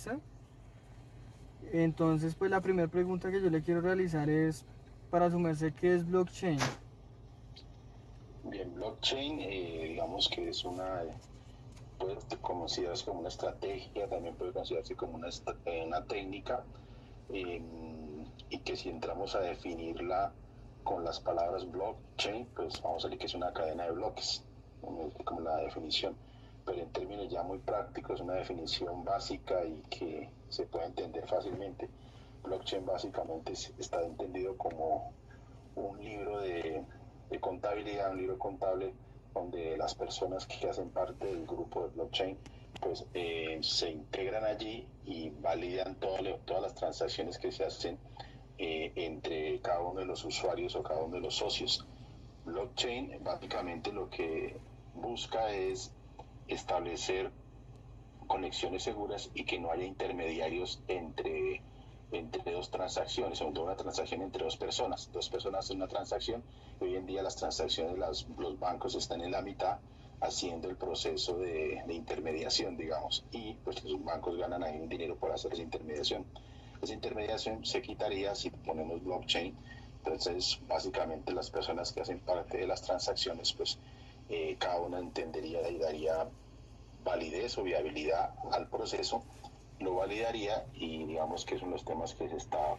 conversa. Entonces, pues la primera pregunta que yo le quiero realizar es, para su merced, ¿qué es blockchain? Bien, blockchain, digamos que es puede considerarse como una estrategia, también puede considerarse como una técnica, eh, y que si entramos a definirla con las palabras blockchain, pues vamos a decir que es una cadena de bloques, como la definición, pero en términos ya muy prácticos es una definición básica y que se puede entender fácilmente. Blockchain básicamente está entendido como un libro de contabilidad, un libro contable donde las personas que hacen parte del grupo de blockchain pues se integran allí y validan todas las transacciones que se hacen entre cada uno de los usuarios o cada uno de los socios. Blockchain básicamente lo que busca es establecer conexiones seguras y que no haya intermediarios entre dos transacciones, o una transacción entre dos personas. Dos personas hacen una transacción y hoy en día las transacciones, los bancos están en la mitad haciendo el proceso de intermediación, digamos, y pues los bancos ganan ahí un dinero por hacer esa intermediación. Esa intermediación se quitaría si ponemos blockchain. Entonces, básicamente las personas que hacen parte de las transacciones, pues cada una entendería y daría validez o viabilidad al proceso, lo validaría y digamos que es uno de los temas que se está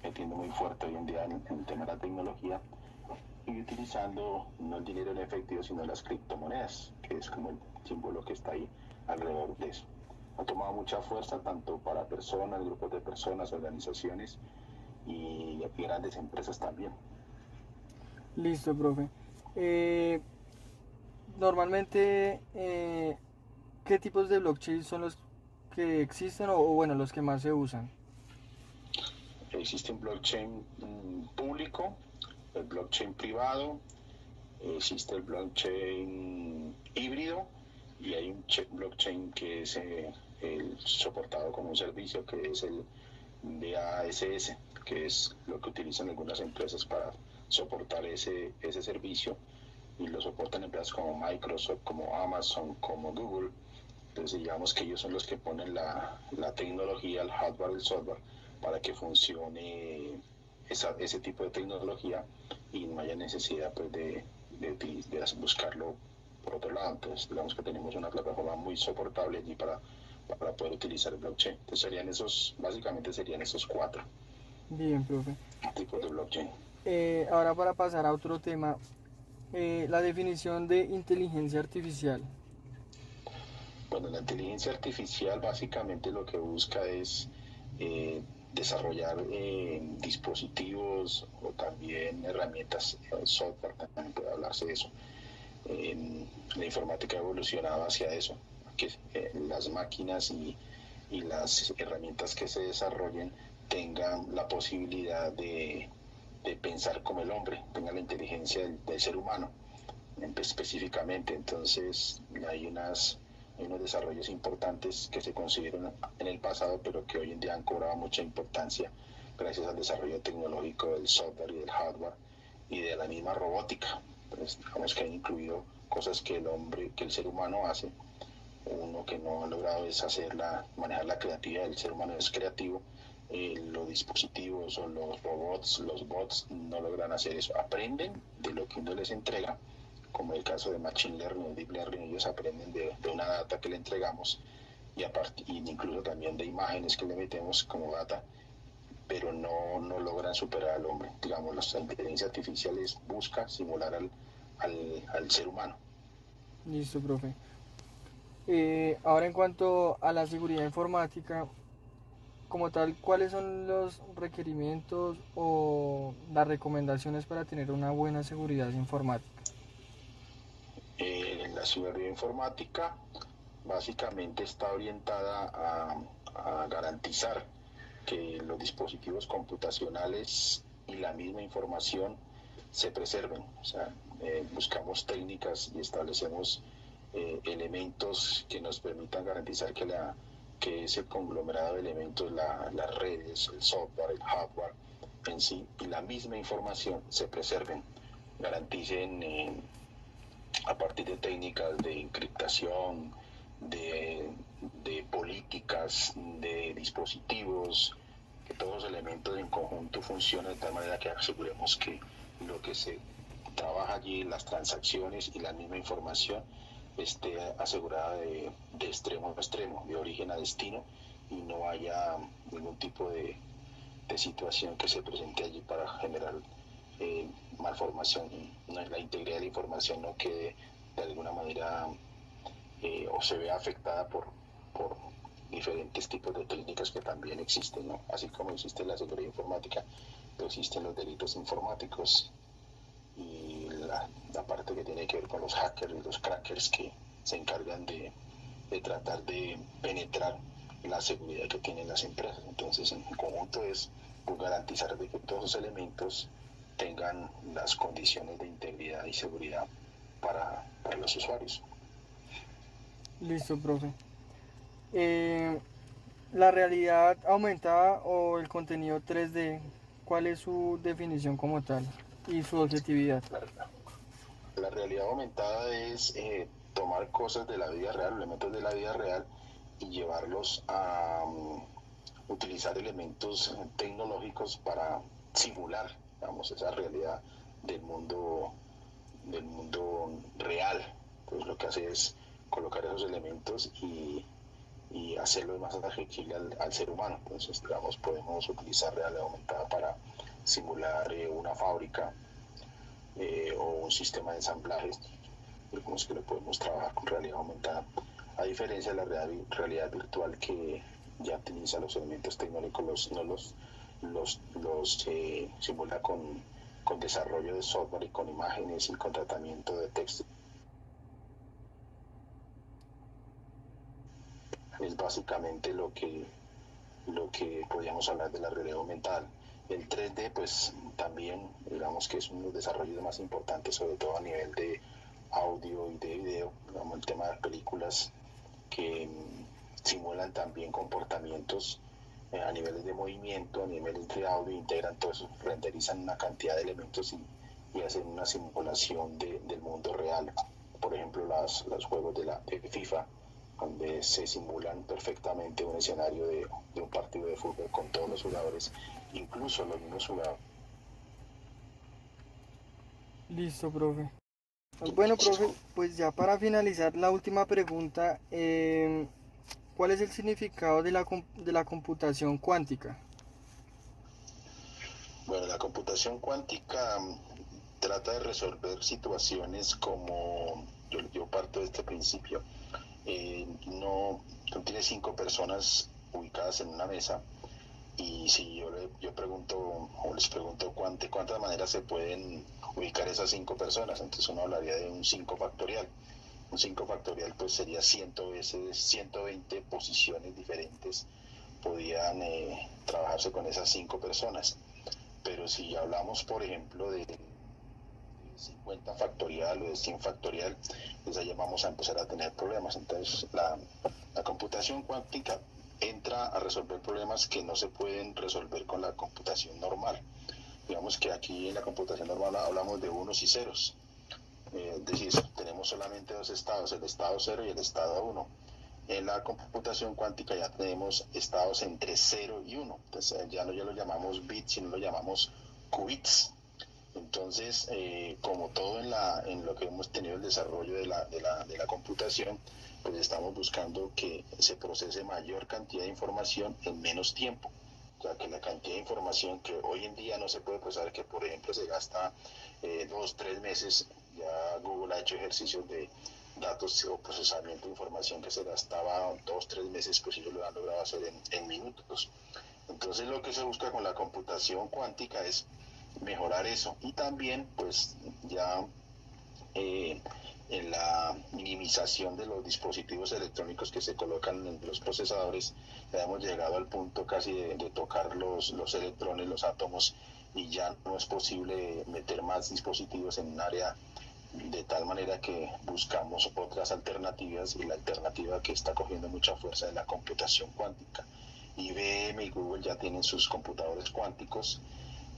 metiendo muy fuerte hoy en día en el tema de la tecnología y utilizando no el dinero en efectivo sino las criptomonedas, que es como el símbolo que está ahí alrededor de eso. Ha tomado mucha fuerza tanto para personas, grupos de personas, organizaciones y grandes empresas también. Listo, profe. Eh, Normalmente, ¿qué tipos de blockchain son los que existen o bueno, los que más se usan? Existe un blockchain público, el blockchain privado, existe el blockchain híbrido y hay un blockchain que es el soportado como un servicio, que es el BASS, que es lo que utilizan algunas empresas para soportar ese servicio, y lo soportan empresas como Microsoft, como Amazon, como Google. Entonces digamos que ellos son los que ponen la tecnología, el hardware, el software, para que funcione ese tipo de tecnología y no haya necesidad pues de buscarlo por otro lado. Entonces digamos que tenemos una plataforma muy soportable allí para poder utilizar el blockchain. Entonces básicamente serían esos cuatro Bien, profe. tipos de blockchain. Ahora para pasar a otro tema, la definición de inteligencia artificial. Bueno, la inteligencia artificial básicamente lo que busca es desarrollar dispositivos o también herramientas, software, también puede hablarse de eso. La informática ha evolucionado hacia eso, que las máquinas y las herramientas que se desarrollen tengan la posibilidad de pensar como el hombre, tengan la inteligencia del ser humano específicamente. Entonces hay unos desarrollos importantes que se consideran en el pasado, pero que hoy en día han cobrado mucha importancia gracias al desarrollo tecnológico del software y del hardware y de la misma robótica. Pues, digamos que han incluido cosas que el ser humano hace. Uno que no ha logrado es manejar la creatividad. El ser humano es creativo. Los dispositivos o los robots, los bots, no logran hacer eso. Aprenden de lo que uno les entrega, como el caso de Machine Learning o Deep Learning. Ellos aprenden de una data que le entregamos y incluso también de imágenes que le metemos como data, pero no logran superar al hombre. Digamos, la inteligencia artificial busca simular al ser humano. Listo, profe. Ahora en cuanto a la seguridad informática, como tal, ¿cuáles son los requerimientos o las recomendaciones para tener una buena seguridad informática? La seguridad informática básicamente está orientada a garantizar que los dispositivos computacionales y la misma información se preserven. O sea, buscamos técnicas y establecemos elementos que nos permitan garantizar que ese conglomerado de elementos, las redes, el software, el hardware en sí y la misma información se preserven, garanticen a partir de técnicas de encriptación, de políticas, de dispositivos, que todos los elementos en conjunto funcionen de tal manera que aseguremos que lo que se trabaja allí, las transacciones y la misma información esté asegurada de extremo a extremo, de origen a destino, y no haya ningún tipo de situación que se presente allí para generar malformación. No, la integridad de la información no quede de alguna manera o se ve afectada por diferentes tipos de técnicas que también existen, ¿no? Así como existe la seguridad informática, existen los delitos informáticos y la parte que tiene que ver con los hackers y los crackers que se encargan de tratar de penetrar la seguridad que tienen las empresas. Entonces, en conjunto es garantizar de que todos los elementos tengan las condiciones de integridad y seguridad para los usuarios. Listo, profe. Eh, la realidad aumentada o el contenido 3D, ¿cuál es su definición como tal y su objetividad? La realidad aumentada es tomar cosas de la vida real, elementos de la vida real, y llevarlos a utilizar elementos tecnológicos para simular, digamos, esa realidad del mundo real. Entonces lo que hace es colocar esos elementos y hacerlo más asequible al ser humano. Entonces, digamos, podemos utilizar realidad aumentada para simular una fábrica o un sistema de ensamblajes. Digamos que lo podemos trabajar con realidad aumentada, a diferencia de la realidad virtual que ya utiliza los elementos tecnológicos, no los simula con desarrollo de software y con imágenes y con tratamiento de texto. Es básicamente lo que podríamos hablar de la realidad aumentada. El 3D, pues también, digamos que es uno de los desarrollos más importantes, sobre todo a nivel de audio y de video, digamos, el tema de películas que simulan también comportamientos a niveles de movimiento, a niveles de audio, integran todo eso, renderizan una cantidad de elementos y hacen una simulación del mundo real. Por ejemplo, los juegos de FIFA, donde se simulan perfectamente un escenario de un partido de fútbol con todos los jugadores, incluso los mismos jugadores. Listo, profe. Bueno, profe, pues ya para finalizar la última pregunta, ¿cuál es el significado de la computación cuántica? Bueno, la computación cuántica trata de resolver situaciones como, yo parto de este principio, no, tú tienes 5 personas ubicadas en una mesa y si yo pregunto o les pregunto cuántas maneras se pueden ubicar esas 5 personas, entonces uno hablaría de un 5 factorial. Un 5 factorial pues sería 100 veces, 120 posiciones diferentes podían trabajarse con esas 5 personas. Pero si hablamos, por ejemplo, de 50 factorial o de 100 factorial, pues ahí vamos a empezar a tener problemas. Entonces, la computación cuántica entra a resolver problemas que no se pueden resolver con la computación normal. Digamos que aquí en la computación normal hablamos de unos y ceros. Es decir, tenemos solamente dos estados, el estado 0 y el estado 1. En la computación cuántica ya tenemos estados entre 0 y 1. Entonces ya no ya lo llamamos bits, sino lo llamamos qubits. Entonces, como todo en lo que hemos tenido el desarrollo de la computación, pues estamos buscando que se procese mayor cantidad de información en menos tiempo. O sea, que la cantidad de información que hoy en día no se puede procesar, que por ejemplo se gasta 2-3 meses, ya Google ha hecho ejercicios de datos o procesamiento de información que se gastaba 2-3 meses, pues ellos lo han logrado hacer en minutos. Entonces lo que se busca con la computación cuántica es mejorar eso y también pues ya en la minimización de los dispositivos electrónicos que se colocan en los procesadores, ya hemos llegado al punto casi de tocar los electrones, los átomos, y ya no es posible meter más dispositivos en un área, de tal manera que buscamos otras alternativas, y la alternativa que está cogiendo mucha fuerza es la computación cuántica. IBM y Google ya tienen sus computadores cuánticos.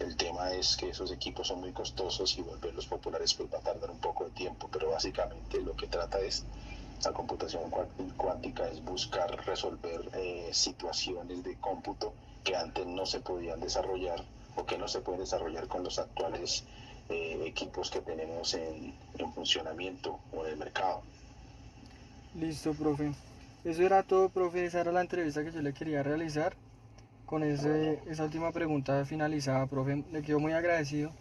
El tema es que esos equipos son muy costosos y volverlos populares pues va a tardar un poco de tiempo, pero básicamente lo que trata es La computación cuántica es buscar resolver situaciones de cómputo que antes no se podían desarrollar o que no se pueden desarrollar con los actuales equipos que tenemos en funcionamiento o en el mercado. Listo, profe. Eso era todo, profe. Esa era la entrevista que yo le quería realizar. Con Bueno, esa última pregunta finalizada, profe, le quedo muy agradecido.